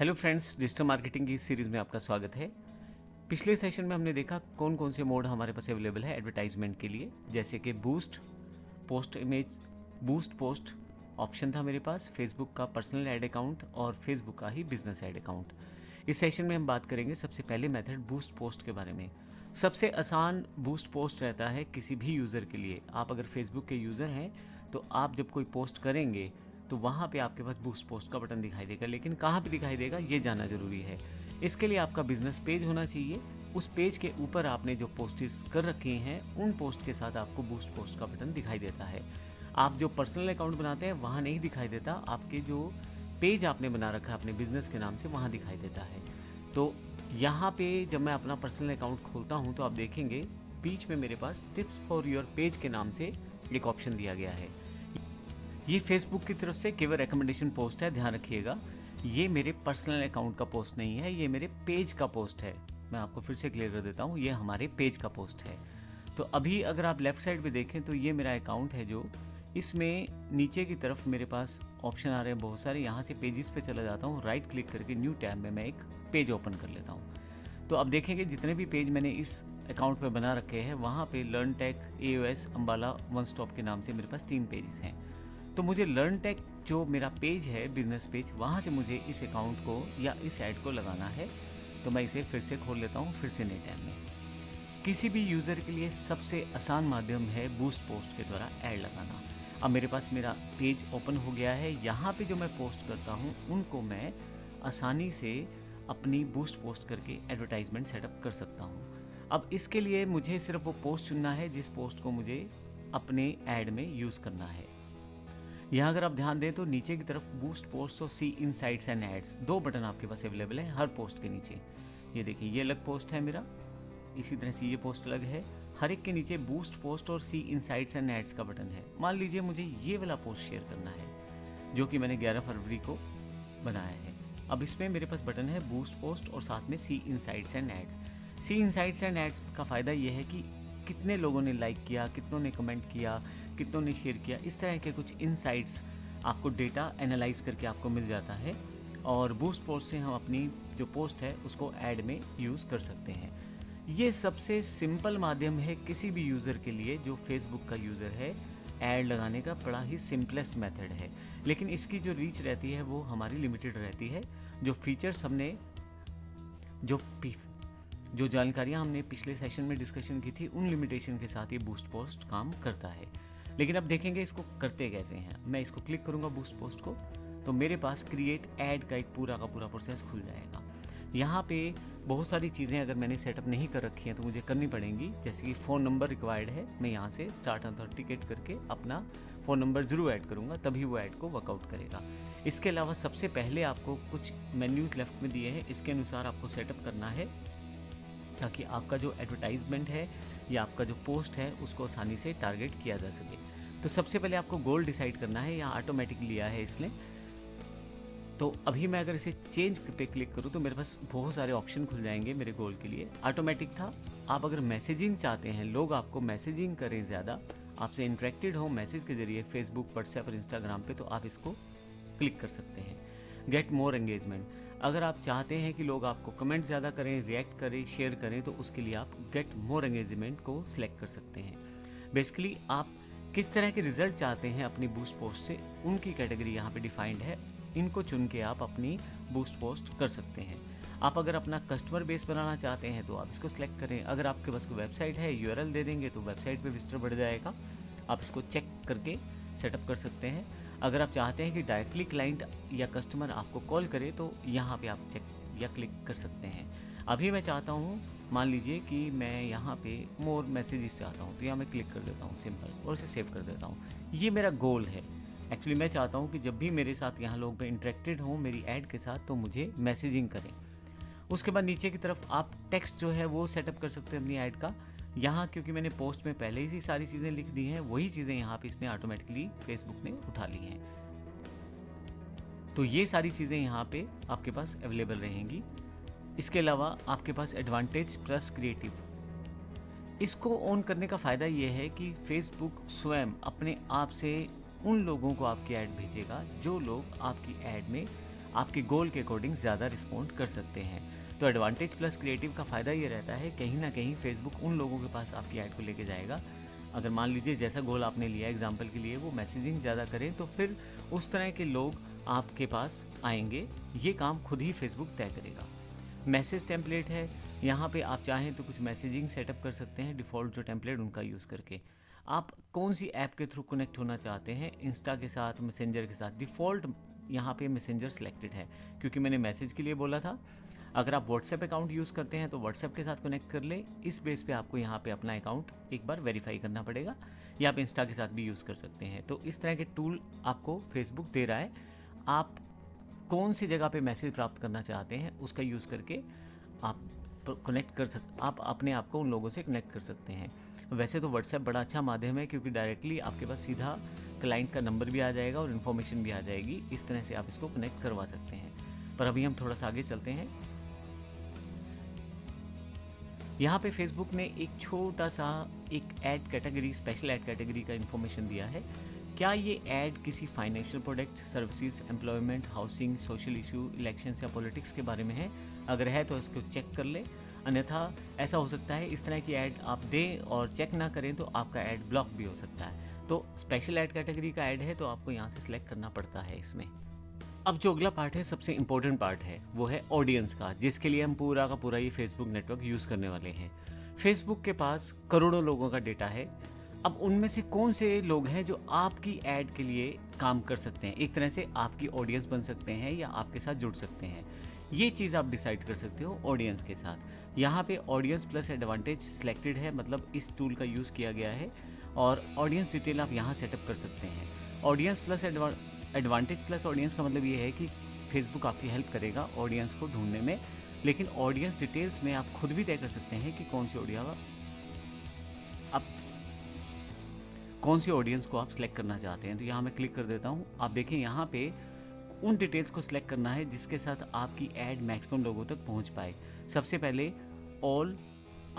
Hello friends, digital marketing की इस series में आपका स्वागत है। पिछले सेशन में हमने देखा कौन कौन से मोड हमारे पास अवेलेबल है एडवर्टाइजमेंट के लिए, जैसे कि boost, post image, boost post option था मेरे पास, फेसबुक का पर्सनल ऐड अकाउंट और फेसबुक का ही बिजनेस ऐड अकाउंट। इस सेशन में हम बात करेंगे सबसे पहले मेथड बूस्ट पोस्ट के बारे में। सबसे आसान बूस्ट पोस्ट रहता है किसी भी यूज़र के लिए। आप अगर फेसबुक के यूज़र हैं तो आप जब कोई पोस्ट करेंगे तो वहाँ पे आपके पास बूस्ट पोस्ट का बटन दिखाई देगा, लेकिन कहाँ पे दिखाई देगा ये जानना ज़रूरी है। इसके लिए आपका बिजनेस पेज होना चाहिए। उस पेज के ऊपर आपने जो पोस्ट्स कर रखे हैं उन पोस्ट के साथ आपको बूस्ट पोस्ट का बटन दिखाई देता है। आप जो पर्सनल अकाउंट बनाते हैं वहाँ नहीं दिखाई देता, आपके जो पेज आपने बना रखा है अपने बिजनेस के नाम से वहाँ दिखाई देता है। तो यहाँ पे जब मैं अपना पर्सनल अकाउंट खोलता हूँ तो आप देखेंगे बीच में मेरे पास टिप्स फॉर योर पेज के नाम से एक ऑप्शन दिया गया है। ये फेसबुक की तरफ से केवल रिकमेंडेशन पोस्ट है, ध्यान रखिएगा। ये मेरे पर्सनल अकाउंट का पोस्ट नहीं है, ये मेरे पेज का पोस्ट है। मैं आपको फिर से क्लियर कर देता हूँ, ये हमारे पेज का पोस्ट है। तो अभी अगर आप लेफ़्ट साइड पे देखें तो ये मेरा अकाउंट है, जो इसमें नीचे की तरफ मेरे पास ऑप्शन आ रहे हैं बहुत सारे। यहाँ से पेजेस पे चला जाता हूँ, राइट क्लिक करके न्यू टैब में मैं एक पेज ओपन कर लेता हूँ। तो अब देखेंगे जितने भी पेज मैंने इस अकाउंट पे बना रखे हैं वहाँ पे learn take, AOS, Ambala, one stop के नाम से मेरे पास 3 पेजेस हैं। तो मुझे लर्न टेक जो मेरा पेज है, बिजनेस पेज, वहाँ से मुझे इस अकाउंट को या इस ऐड को लगाना है। तो मैं इसे फिर से खोल लेता हूँ, फिर से नए टैब में। किसी भी यूज़र के लिए सबसे आसान माध्यम है बूस्ट पोस्ट के द्वारा ऐड लगाना। अब मेरे पास मेरा पेज ओपन हो गया है। यहाँ पे जो मैं पोस्ट करता हूँ उनको मैं आसानी से अपनी बूस्ट पोस्ट करके एडवर्टाइजमेंट सेटअप कर सकता हूँ। अब इसके लिए मुझे सिर्फ वो पोस्ट चुनना है जिस पोस्ट को मुझे अपने ऐड में यूज़ करना है। यहाँ अगर आप ध्यान दें तो नीचे की तरफ बूस्ट पोस्ट और सी इनसाइट्स एंड एड्स 2 बटन आपके पास अवेलेबल है हर पोस्ट के नीचे। ये देखिए, ये अलग पोस्ट है मेरा, इसी तरह से ये पोस्ट अलग है। हर एक के नीचे बूस्ट पोस्ट और सी इनसाइट्स एंड एड्स का बटन है। मान लीजिए मुझे ये वाला पोस्ट शेयर करना है जो कि मैंने 11 फरवरी को बनाया है। अब इसमें मेरे पास बटन है बूस्ट पोस्ट और साथ में see insights and ads. See insights and ads का फ़ायदा ये है कि कितने लोगों ने लाइक किया, कितनों ने कमेंट किया, कितनों ने शेयर किया, इस तरह के कुछ इनसाइट्स आपको डेटा एनालाइज करके आपको मिल जाता है। और बूस्ट पोस्ट से हम अपनी जो पोस्ट है उसको ऐड में यूज़ कर सकते हैं। ये सबसे सिंपल माध्यम है किसी भी यूज़र के लिए जो फेसबुक का यूज़र है, ऐड लगाने का बड़ा ही सिंपलेस्ट मेथड है। लेकिन इसकी जो रीच रहती है वो हमारी लिमिटेड रहती है। जो फीचर्स हमने जो जानकारियाँ हमने पिछले सेशन में डिस्कशन की थी उन लिमिटेशन के साथ ये बूस्ट पोस्ट काम करता है। लेकिन अब देखेंगे इसको करते कैसे हैं। मैं इसको क्लिक करूँगा बूस्ट पोस्ट को तो मेरे पास क्रिएट ऐड का एक पूरा का पूरा प्रोसेस खुल जाएगा। यहाँ पे बहुत सारी चीज़ें अगर मैंने सेटअप नहीं कर रखी हैं तो मुझे करनी पड़ेंगी, जैसे कि फ़ोन नंबर रिक्वायर्ड है। मैं यहाँ से स्टार्ट ऑथेंटिकेट करके अपना फ़ोन नंबर ज़रूर ऐड करूँगा, तभी वो ऐड को वर्कआउट करेगा। इसके अलावा सबसे पहले आपको कुछ मेन्यूज़ लेफ्ट में दिए हैं, इसके अनुसार आपको सेटअप करना है ताकि आपका जो एडवर्टाइजमेंट है या आपका जो पोस्ट है उसको आसानी से टारगेट किया जा सके। तो सबसे पहले आपको गोल डिसाइड करना है। यहाँ ऑटोमेटिक लिया है इसने। तो अभी मैं अगर इसे चेंज पे क्लिक करूँ तो मेरे पास बहुत सारे ऑप्शन खुल जाएंगे मेरे गोल के लिए। ऑटोमेटिक था। आप अगर मैसेजिंग चाहते हैं, लोग आपको मैसेजिंग करें, ज़्यादा आपसे इंटरेक्टेड हो मैसेज के जरिए फेसबुक, व्हाट्सएप और इंस्टाग्राम पे, तो आप इसको क्लिक कर सकते हैं। गेट मोर एंगेजमेंट, अगर आप चाहते हैं कि लोग आपको कमेंट ज़्यादा करें, रिएक्ट करें, शेयर करें, तो उसके लिए आप गेट मोर एंगेजमेंट को सिलेक्ट कर सकते हैं। बेसिकली आप किस तरह के रिजल्ट चाहते हैं अपनी बूस्ट पोस्ट से, उनकी कैटेगरी यहाँ पे डिफाइंड है। इनको चुन के आप अपनी बूस्ट पोस्ट कर सकते हैं। आप अगर अपना कस्टमर बेस बनाना चाहते हैं तो आप इसको सिलेक्ट करें। अगर आपके पास कोई वेबसाइट है, URL दे देंगे तो वेबसाइट पे विजिटर बढ़ जाएगा। आप इसको चेक करके सेटअप कर सकते हैं। अगर आप चाहते हैं कि डायरेक्टली क्लाइंट या कस्टमर आपको कॉल करे तो यहाँ पे आप चेक या क्लिक कर सकते हैं। अभी मैं चाहता हूँ, मान लीजिए कि मैं यहाँ पे मोर मैसेजेस चाहता हूँ तो यहाँ मैं क्लिक कर देता हूँ सिंपल, और इसे सेव कर देता हूँ। ये मेरा गोल है। एक्चुअली मैं चाहता हूँ कि जब भी मेरे साथ यहाँ लोग इंटरेक्टेड हों मेरी ऐड के साथ तो मुझे मैसेजिंग करें। उसके बाद नीचे की तरफ आप टेक्स्ट जो है वो सेटअप कर सकते हैं अपनी ऐड का। यहाँ क्योंकि मैंने पोस्ट में पहले ही सारी चीज़ें लिख दी हैं, वही चीज़ें यहाँ पे इसने ऑटोमेटिकली फेसबुक ने उठा ली हैं। तो ये सारी चीज़ें यहाँ पे आपके पास अवेलेबल रहेंगी। इसके अलावा आपके पास एडवांटेज प्लस क्रिएटिव, इसको ऑन करने का फ़ायदा ये है कि फेसबुक स्वयं अपने आप से उन लोगों को आपकी ऐड भेजेगा जो लोग आपकी ऐड में आपके गोल के अकॉर्डिंग ज़्यादा रिस्पॉन्ड कर सकते हैं। तो एडवांटेज प्लस क्रिएटिव का फ़ायदा ये रहता है, कहीं ना कहीं फेसबुक उन लोगों के पास आपकी ऐड को लेके जाएगा। अगर मान लीजिए जैसा गोल आपने लिया एग्जाम्पल के लिए वो मैसेजिंग ज़्यादा करें, तो फिर उस तरह के लोग आपके पास आएंगे। ये काम खुद ही फेसबुक तय करेगा। मैसेज टेम्पलेट है, यहाँ पे आप चाहें तो कुछ मैसेजिंग सेटअप कर सकते हैं डिफ़ॉल्ट जो टेम्पलेट उनका यूज़ करके। आप कौन सी ऐप के थ्रू कनेक्ट होना चाहते हैं, इंस्टा के साथ, मैसेंजर के साथ। डिफ़ॉल्ट यहाँ पे मैसेंजर सेलेक्टेड है क्योंकि मैंने मैसेज के लिए बोला था। अगर आप व्हाट्सएप अकाउंट यूज़ करते हैं तो व्हाट्सएप के साथ कनेक्ट कर ले। इस बेस पे आपको यहाँ पे अपना अकाउंट एक बार वेरीफाई करना पड़ेगा, या आप इंस्टा के साथ भी यूज़ कर सकते हैं। तो इस तरह के टूल आपको फेसबुक दे रहा है। आप कौन सी जगह पे मैसेज प्राप्त करना चाहते हैं उसका यूज़ करके आप कनेक्ट कर आप अपने आप को उन लोगों से कनेक्ट कर सकते हैं। वैसे तो व्हाट्सएप बड़ा अच्छा माध्यम है क्योंकि डायरेक्टली आपके पास सीधा क्लाइंट का नंबर भी आ जाएगा और इन्फॉर्मेशन भी आ जाएगी। इस तरह से आप इसको कनेक्ट करवा सकते हैं। पर अभी हम थोड़ा सा आगे चलते हैं। यहाँ पे फेसबुक ने एक छोटा सा एक add category, special add category का इन्फॉर्मेशन दिया है। क्या ये ऐड किसी financial product, services, employment, housing, social issue, elections या पॉलिटिक्स के बारे में है? अगर है तो इसको चेक कर ले, अन्यथा ऐसा हो सकता है इस तरह की ऐड आप दें और चेक ना करें तो आपका ऐड ब्लॉक भी हो सकता है। तो स्पेशल ऐड कैटेगरी का ऐड है तो आपको यहाँ से सिलेक्ट करना पड़ता है इसमें। अब जो अगला पार्ट है, सबसे इम्पोर्टेंट पार्ट है, वो है ऑडियंस का, जिसके लिए हम पूरा का पूरा ये फेसबुक नेटवर्क यूज़ करने वाले हैं। फेसबुक के पास करोड़ों लोगों का डेटा है। अब उनमें से कौन से लोग हैं जो आपकी ऐड के लिए काम कर सकते हैं, एक तरह से आपकी ऑडियंस बन सकते हैं या आपके साथ जुड़ सकते हैं, ये चीज़ आप डिसाइड कर सकते हो ऑडियंस के साथ। यहाँ पे ऑडियंस प्लस एडवांटेज सिलेक्टेड है, मतलब इस टूल का यूज़ किया गया है और ऑडियंस डिटेल आप यहाँ सेटअप कर सकते हैं। Audience plus advantage plus audience का मतलब ये है कि फेसबुक आपकी हेल्प करेगा ऑडियंस को ढूंढने में, लेकिन ऑडियंस डिटेल्स में आप खुद भी तय कर सकते हैं कि कौन सी ऑडियंस को आप सिलेक्ट करना चाहते हैं। तो यहाँ मैं क्लिक कर देता हूँ। आप देखें यहाँ पे उन डिटेल्स को सिलेक्ट करना है जिसके साथ आपकी ऐड मैक्सिमम लोगों तक पहुँच पाए। सबसे पहले ऑल,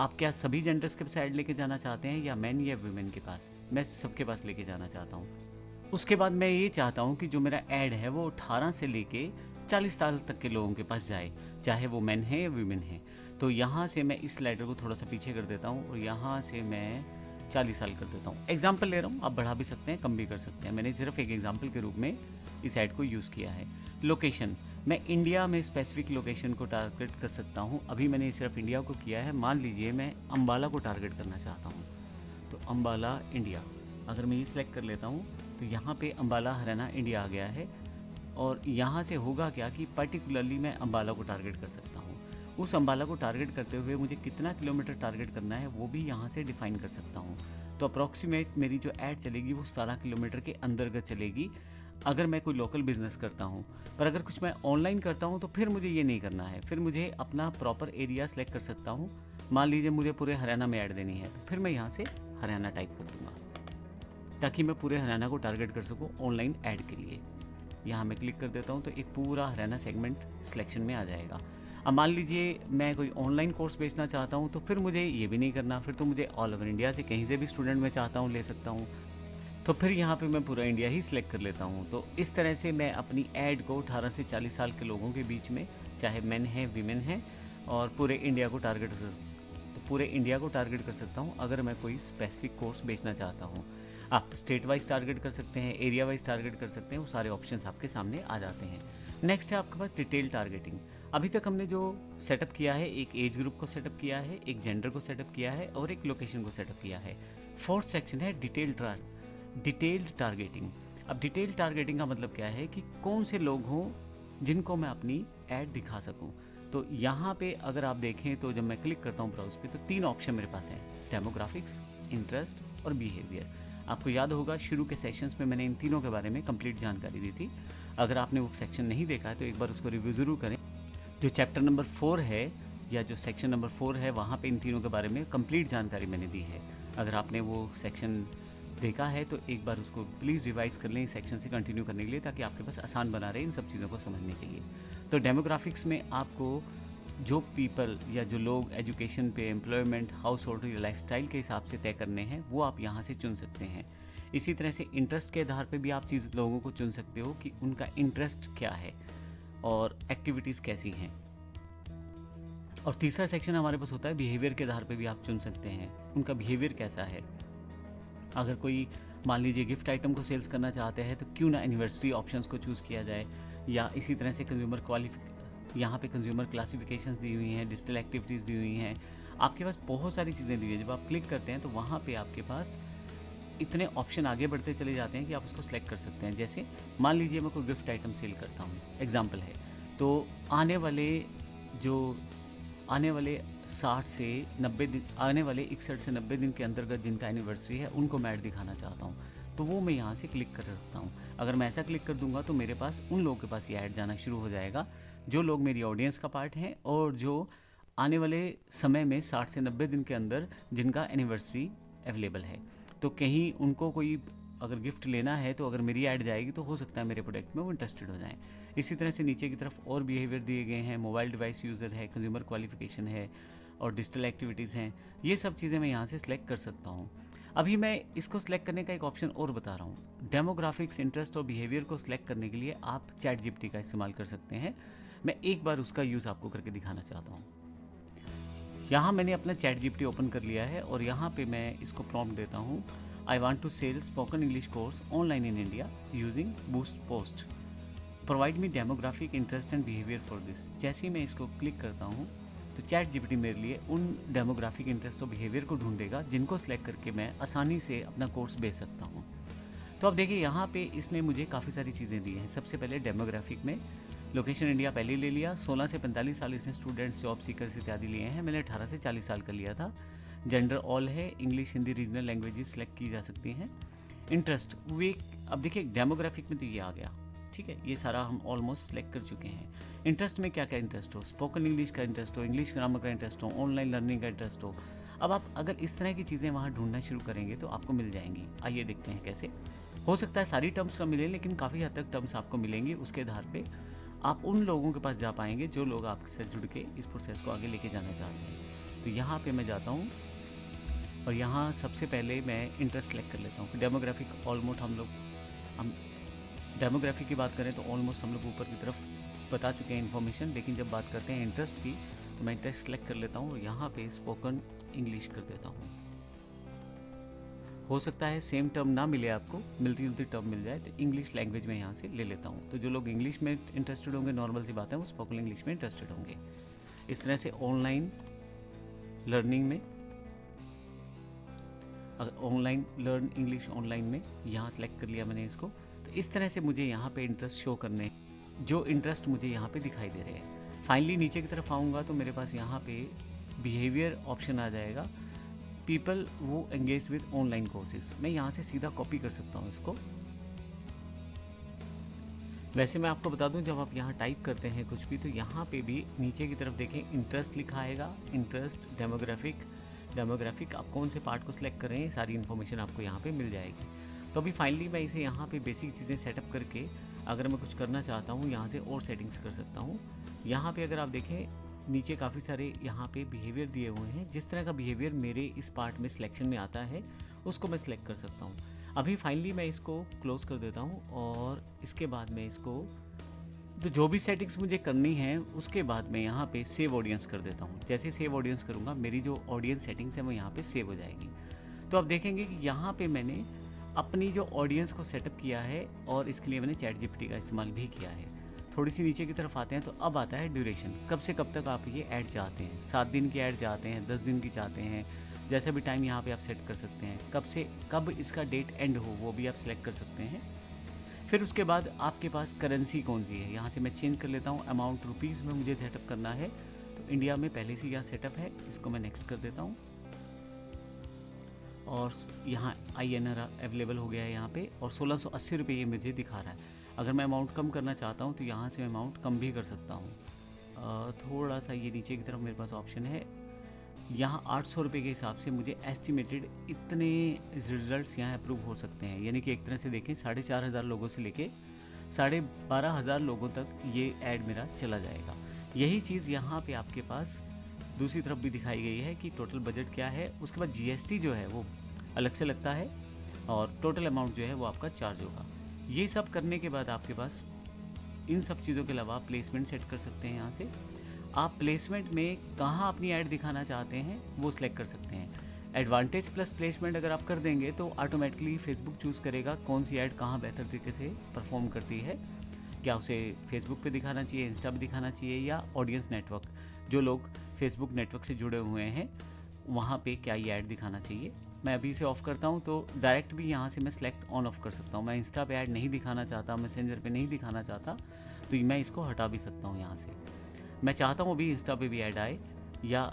आप क्या सभी जेंडर्स के पास ऐड लेके जाना चाहते हैं या मैन या वुमेन के पास? मैं सबके पास लेके जाना चाहता हूँ। उसके बाद मैं ये चाहता हूँ कि जो मेरा ऐड है वो 18 से लेके 40 साल तक के लोगों के पास जाए, चाहे वो मैन है या वुमेन है। तो यहाँ से मैं इस स्लाइडर को थोड़ा सा पीछे कर देता हूँ और यहाँ से मैं 40 साल कर देता हूँ। एग्जाम्पल ले रहा हूँ, आप बढ़ा भी सकते हैं, कम भी कर सकते हैं। मैंने सिर्फ एक एग्जाम्पल के रूप में इस ऐड को यूज़ किया है। लोकेशन, मैं इंडिया में स्पेसिफिक लोकेशन को टारगेट कर सकता हूँ। अभी मैंने सिर्फ इंडिया को किया है। मान लीजिए मैं अम्बाला को टारगेट करना चाहता हूँ, तो अम्बाला इंडिया, अगर मैं ये सिलेक्ट कर लेता हूँ तो यहाँ पे अम्बाला हरियाणा इंडिया आ गया है। और यहाँ से होगा क्या कि पर्टिकुलरली मैं अम्बाला को टारगेट कर सकता हूँ। उस अम्बाला को टारगेट करते हुए मुझे कितना किलोमीटर टारगेट करना है वो भी यहाँ से डिफाइन कर सकता हूँ। तो अप्रॉक्सीमेट मेरी जो ऐड चलेगी वो 17 किलोमीटर के अंतर्गत चलेगी अगर मैं कोई लोकल बिजनेस करता हूँ। पर अगर कुछ मैं ऑनलाइन करता हूँ तो फिर मुझे ये नहीं करना है, फिर मुझे अपना प्रॉपर एरिया सेलेक्ट कर सकता हूँ। मान लीजिए मुझे पूरे हरियाणा में ऐड देनी है तो फिर मैं यहाँ से हरियाणा टाइप कर दूँगा ताकि मैं पूरे हरियाणा को टारगेट कर सकूँ ऑनलाइन ऐड के लिए। यहाँ मैं क्लिक कर देता हूँ तो एक पूरा हरियाणा सेगमेंट सिलेक्शन में आ जाएगा। अब मान लीजिए मैं कोई ऑनलाइन कोर्स बेचना चाहता हूँ तो फिर मुझे ये भी नहीं करना, फिर तो मुझे ऑल ओवर इंडिया से कहीं से भी स्टूडेंट मैं चाहता हूँ ले सकता हूँ। तो फिर यहाँ पे मैं पूरा इंडिया ही सिलेक्ट कर लेता हूँ। तो इस तरह से मैं अपनी ऐड को 18 से 40 साल के लोगों के बीच में, चाहे मेन है वीमेन है, और पूरे इंडिया को टारगेट कर सकता हूँ अगर मैं कोई स्पेसिफिक कोर्स बेचना चाहता हूँ। आप स्टेट वाइज टारगेट कर सकते हैं, एरिया वाइज टारगेट कर सकते हैं, वो सारे ऑप्शंस आपके सामने आ जाते हैं। नेक्स्ट है आपके पास डिटेल टारगेटिंग। अभी तक हमने जो सेटअप किया है, एक एज ग्रुप को सेटअप किया है, एक जेंडर को सेटअप किया है और एक लोकेशन को सेटअप किया है। फोर्थ सेक्शन है डिटेल्ड टारगेटिंग। अब डिटेल टारगेटिंग का मतलब क्या है कि कौन से लोग हों जिनको मैं अपनी ऐड दिखा सकूं। तो यहाँ पे अगर आप देखें तो जब मैं क्लिक करता हूँ ब्राउज पे तो 3 ऑप्शन मेरे पास हैं, डेमोग्राफिक्स, इंटरेस्ट और बिहेवियर। आपको याद होगा शुरू के सेशंस में मैंने इन तीनों के बारे में कंप्लीट जानकारी दी थी। अगर आपने वो सेक्शन नहीं देखा है तो एक बार उसको रिव्यू ज़रूर करें। जो चैप्टर नंबर 4 है या जो सेक्शन नंबर 4 है वहाँ पे इन तीनों के बारे में कंप्लीट जानकारी मैंने दी है। अगर आपने वो सेक्शन देखा है तो एक बार उसको प्लीज़ रिवाइज़ कर लें इस सेक्शन से कंटिन्यू करने के लिए, ताकि आपके पास आसान बना रहे इन सब चीज़ों को समझने के लिए। तो डेमोग्राफिक्स में आपको जो पीपल या जो लोग एजुकेशन पे, एम्प्लॉयमेंट, हाउस होल्ड या लाइफस्टाइल के हिसाब से तय करने हैं वो आप यहाँ से चुन सकते हैं। इसी तरह से इंटरेस्ट के आधार पे भी आप लोगों को चुन सकते हो कि उनका इंटरेस्ट क्या है। और एक्टिविटीज़ कैसी हैं। और तीसरा सेक्शन हमारे पास होता है बिहेवियर के आधार पे भी आप चुन सकते हैं, उनका बिहेवियर कैसा है। अगर कोई मान लीजिए गिफ्ट आइटम को सेल्स करना चाहते हैं तो क्यों ना एनिवर्सरी ऑप्शंस को चूज़ किया जाए, या इसी तरह से यहाँ पे कंज्यूमर क्लासिफिकेशंस दी हुई हैं, डिजिटल एक्टिविटीज़ दी हुई हैं, आपके पास बहुत सारी चीज़ें दी हुई हैं। जब आप क्लिक करते हैं तो वहाँ पे आपके पास इतने ऑप्शन आगे बढ़ते चले जाते हैं कि आप उसको सेलेक्ट कर सकते हैं। जैसे मान लीजिए मैं कोई गिफ्ट आइटम सेल करता हूँ, एग्जाम्पल है, तो आने वाले 61 से 90 दिन के अंतर्गत जिनका एनिवर्सरी है उनको मैं ऐड दिखाना चाहता हूँ, तो वो मैं यहाँ से क्लिक कर सकता हूँ। अगर मैं ऐसा क्लिक कर दूंगा तो मेरे पास उन लोगों के पास ये ऐड जाना शुरू हो जाएगा जो लोग मेरी ऑडियंस का पार्ट हैं और जो आने वाले समय में 60 से 90 दिन के अंदर जिनका एनिवर्सरी अवेलेबल है। तो कहीं उनको कोई अगर गिफ्ट लेना है तो अगर मेरी ऐड जाएगी तो हो सकता है मेरे प्रोडक्ट में वो इंटरेस्टेड हो जाएं। इसी तरह से नीचे की तरफ और बिहेवियर दिए गए हैं, मोबाइल डिवाइस यूज़र है, कंज्यूमर क्वालिफिकेशन है और डिजिटल एक्टिविटीज़ हैं। ये सब चीज़ें मैं यहाँ से सिलेक्ट कर सकता हूँ। अभी मैं इसको सिलेक्ट करने का एक ऑप्शन और बता रहा हूँ। डेमोग्राफिक्स, इंटरेस्ट और बिहेवियर को सिलेक्ट करने के लिए आप चैट जीपीटी का इस्तेमाल कर सकते हैं। मैं एक बार उसका यूज़ आपको करके दिखाना चाहता हूँ। यहाँ मैंने अपना चैट जीपीटी ओपन कर लिया है और यहाँ पे मैं इसको प्रॉम्प्ट देता हूँ, I want to sell spoken English course online in India using boost post, provide me demographic, interest and behaviour for this. जैसे ही मैं इसको क्लिक करता हूँ तो चैट जीपीटी मेरे लिए उन डेमोग्राफिक, इंटरेस्ट और बिहेवियर को ढूंढेगा जिनको सेलेक्ट करके मैं आसानी से अपना कोर्स बेच सकता हूँ। तो अब देखिए यहाँ पे इसने मुझे काफ़ी सारी चीज़ें दी हैं। सबसे पहले डेमोग्राफिक में लोकेशन इंडिया पहले ले लिया, 16 से 45 साल इसने स्टूडेंट्स, जॉब सीकर्स इत्यादि लिए हैं। मैंने 18 से 40 साल का लिया था। जेंडर ऑल है, English, Hindi, regional languages select की जा सकती हैं। इंटरेस्ट वे, अब देखिए डेमोग्राफिक में तो ये आ गया, ठीक है, ये सारा हम ऑलमोस्ट सेलेक्ट कर चुके हैं। इंटरेस्ट में क्या क्या इंटरेस्ट हो, स्पोकन इंग्लिश का इंटरेस्ट हो, इंग्लिश ग्रामर का इंटरेस्ट हो, ऑनलाइन लर्निंग का इंटरेस्ट हो। अब आप अगर इस तरह की चीज़ें वहाँ ढूंढना शुरू करेंगे तो आपको मिल जाएंगी। आइए देखते हैं कैसे। हो सकता है सारी टर्म्स ना मिले, लेकिन काफ़ी हद तक टर्म्स आपको मिलेंगी। उसके आधार पे आप उन लोगों के पास जा पाएंगे जो लोग आपसे जुड़ के इस प्रोसेस को आगे लेके जाना चाहते हैं। तो यहाँ पे मैं जाता हूँ और यहाँ सबसे पहले मैं इंटरेस्ट सेलेक्ट कर लेता हूँ। डेमोग्राफिक ऑलमोस्ट हम डेमोग्राफी की बात करें तो ऑलमोस्ट हम लोग ऊपर की तरफ बता चुके हैं इन्फॉर्मेशन, लेकिन जब बात करते हैं इंटरेस्ट की तो मैं इंटरेस्ट सेलेक्ट कर लेता हूँ और यहाँ पे स्पोकन इंग्लिश कर देता हूँ। हो सकता है सेम टर्म ना मिले आपको, मिलती जुलती टर्म मिल जाए, तो इंग्लिश लैंग्वेज में यहाँ से ले लेता हूँ। तो जो लोग इंग्लिश में इंटरेस्टेड होंगे, नॉर्मल सी बात है, वो स्पोकन इंग्लिश में इंटरेस्टेड होंगे। इस तरह से ऑनलाइन लर्निंग में, अगर ऑनलाइन लर्न इंग्लिश ऑनलाइन में यहाँ सेलेक्ट कर लिया मैंने इसको, तो इस तरह से मुझे यहाँ पे इंटरेस्ट शो करने, जो इंटरेस्ट मुझे यहाँ पे दिखाई दे रहे हैं। फाइनली नीचे की तरफ आऊँगा तो मेरे पास यहाँ पे बिहेवियर ऑप्शन आ जाएगा, पीपल वो एंगेज विद ऑनलाइन कोर्सेज। मैं यहाँ से सीधा कॉपी कर सकता हूँ इसको। वैसे मैं आपको बता दूं, जब आप यहाँ टाइप करते हैं कुछ भी तो यहाँ पे भी नीचे की तरफ देखें इंटरेस्ट लिखा आएगा, इंटरेस्ट, डेमोग्राफिक आप कौन से पार्ट को सिलेक्ट कर रहे हैं, सारी इन्फॉर्मेशन आपको यहाँ पे मिल जाएगी। तो अभी फाइनली मैं इसे यहाँ पे बेसिक चीज़ें सेटअप करके अगर मैं कुछ करना चाहता हूँ यहाँ से और सेटिंग्स कर सकता हूँ। यहाँ पे अगर आप देखें नीचे काफ़ी सारे यहाँ पे बिहेवियर दिए हुए हैं। जिस तरह का बिहेवियर मेरे इस पार्ट में सिलेक्शन में आता है उसको मैं सिलेक्ट कर सकता हूँ। अभी फाइनली मैं इसको क्लोज़ कर देता हूँ और इसके बाद में इसको तो जो भी सेटिंग्स मुझे करनी है उसके बाद मैं यहाँ पे सेव ऑडियंस कर देता हूँ। जैसे सेव ऑडियंस करूँगा मेरी जो ऑडियंस सेटिंग्स है वो यहाँ पे सेव हो जाएगी। तो आप देखेंगे कि यहाँ पे मैंने अपनी जो ऑडियंस को सेटअप किया है और इसके लिए मैंने चैट जीपीटी का इस्तेमाल भी किया है। थोड़ी सी नीचे की तरफ आते हैं तो अब आता है ड्यूरेशन, कब से कब तक आप ये ऐड चाहते हैं। 7 दिन की ऐड चाहते हैं, 10 दिन की चाहते हैं, जैसा भी टाइम यहाँ पे आप सेट कर सकते हैं। कब से कब इसका डेट एंड हो वो भी आप सिलेक्ट कर सकते हैं। फिर उसके बाद आपके पास करेंसी कौन सी है, यहाँ से मैं चेंज कर लेता हूँ। अमाउंट रुपीज़ में मुझे सेटअप करना है तो इंडिया में पहले से यहाँ सेटअप है, इसको मैं नेक्स्ट कर देता हूँ। और यहाँ INR अवेलेबल हो गया है यहाँ पे, और 1680 रुपये ये मुझे दिखा रहा है। अगर मैं अमाउंट कम करना चाहता हूँ तो यहाँ से मैं अमाउंट कम भी कर सकता हूँ। थोड़ा सा ये नीचे की तरफ मेरे पास ऑप्शन है, यहाँ 800 रुपये के हिसाब से मुझे एस्टिमेटेड इतने रिजल्ट्स यहाँ अप्रूव हो सकते हैं। यानी कि एक तरह से देखें 4500 लोगों से लेके 12500 लोगों तक ये ऐड मेरा चला जाएगा। यही चीज़ यहाँ पे आपके पास दूसरी तरफ भी दिखाई गई है कि टोटल बजट क्या है, उसके बाद GST जो है वो अलग से लगता है और टोटल अमाउंट जो है वो आपका चार्ज होगा। ये सब करने के बाद आपके पास इन सब चीज़ों के अलावा आप प्लेसमेंट सेट कर सकते हैं। यहाँ से आप प्लेसमेंट में कहाँ अपनी ऐड दिखाना चाहते हैं वो सिलेक्ट कर सकते हैं। एडवांटेज प्लस प्लेसमेंट अगर आप कर देंगे तो ऑटोमेटिकली फेसबुक चूज़ करेगा कौन सी ऐड कहाँ बेहतर तरीके से परफॉर्म करती है। क्या उसे फेसबुक पे दिखाना चाहिए, इंस्टा पे दिखाना चाहिए, या ऑडियंस नेटवर्क, जो लोग फेसबुक नेटवर्क से जुड़े हुए हैं वहाँ पे क्या ये ऐड दिखाना चाहिए। मैं अभी इसे ऑफ़ करता हूँ तो डायरेक्ट भी यहाँ से मैं सेलेक्ट ऑन ऑफ कर सकता हूँ। मैं इंस्टा पे ऐड नहीं दिखाना चाहता, मैसेंजर पे नहीं दिखाना चाहता, तो मैं इसको हटा भी सकता हूँ यहाँ से। मैं चाहता हूँ अभी इंस्टा पे भी ऐड आए, या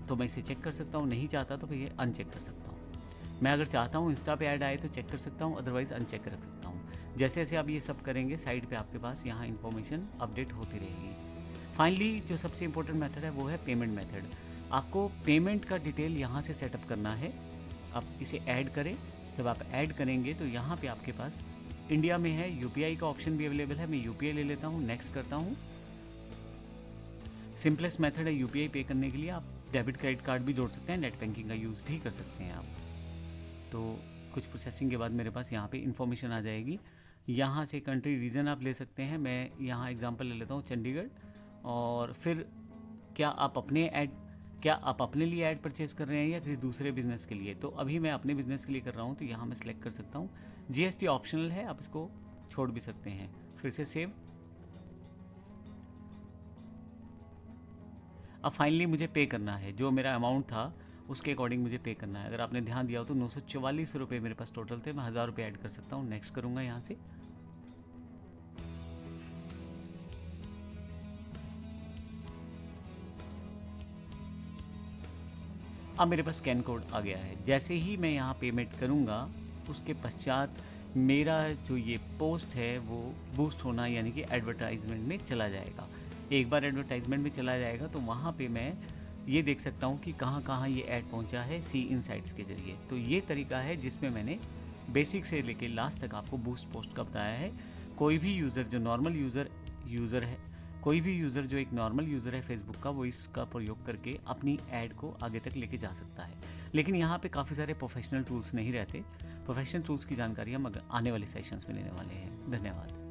तो मैं इसे चेक कर सकता हूँ, नहीं चाहता तो फिर ये अनचेक कर सकता हूँ। मैं अगर चाहता हूँ इंस्टा पे ऐड आए तो चेक कर सकता हूँ, अदरवाइज़ अनचेक रख सकता हूँ। जैसे जैसे आप ये सब करेंगे साइड पे आपके पास यहाँ इन्फॉर्मेशन अपडेट होती रहेगी। फाइनली जो सबसे इंपॉर्टेंट मेथड है वो है पेमेंट मेथड। आपको पेमेंट का डिटेल यहाँ से सेटअप करना है। आप इसे ऐड करें, जब आप ऐड करेंगे तो यहाँ पे आपके पास इंडिया में है यूपीआई का ऑप्शन भी अवेलेबल है। मैं यूपीआई ले लेता हूँ, नेक्स्ट करता हूँ। सिंपलेस्ट मेथड है यूपीआई पे करने के लिए। आप डेबिट क्रेडिट कार्ड भी जोड़ सकते हैं, नेट बैंकिंग का यूज़ भी कर सकते हैं आप। तो कुछ प्रोसेसिंग के बाद मेरे पास यहाँ पे इन्फॉर्मेशन आ जाएगी। यहाँ से कंट्री रीजन आप ले सकते हैं। मैं यहाँ एग्जांपल ले लेता हूँ चंडीगढ़। और फिर क्या आप अपने लिए ऐड परचेज कर रहे हैं या किसी दूसरे बिजनेस के लिए। तो अभी मैं अपने बिजनेस के लिए कर रहा हूँ तो यहाँ मैं सिलेक्ट कर सकता हूँ। जीएसटी ऑप्शनल है, आप इसको छोड़ भी सकते हैं। फिर से सेव। अब फाइनली मुझे पे करना है, जो मेरा अमाउंट था उसके अकॉर्डिंग मुझे पे करना है। अगर आपने ध्यान दिया हो तो 944 रुपये मेरे पास टोटल थे। मैं 1000 रुपये ऐड कर सकता हूँ, नेक्स्ट करूँगा यहाँ से। अब मेरे पास स्कैन कोड आ गया है। जैसे ही मैं यहाँ पेमेंट करूँगा उसके पश्चात मेरा जो ये पोस्ट है वो बूस्ट होना यानी कि एडवर्टाइजमेंट में चला जाएगा। एक बार एडवर्टाइजमेंट में चला जाएगा तो वहाँ पे मैं ये देख सकता हूँ कि कहाँ कहाँ ये ऐड पहुँचा है सी इनसाइट्स के ज़रिए। तो ये तरीका है जिसमें मैंने बेसिक से लेके लास्ट तक आपको बूस्ट पोस्ट का बताया है। कोई भी यूज़र जो नॉर्मल यूज़र है, कोई भी यूज़र जो एक नॉर्मल यूज़र है फेसबुक का, वो इसका प्रयोग करके अपनी ऐड को आगे तक लेके जा सकता है। लेकिन यहाँ पे काफ़ी सारे प्रोफेशनल टूल्स नहीं रहते। प्रोफेशनल टूल्स की जानकारी हम आने वाले सेशंस में लेने वाले हैं। धन्यवाद।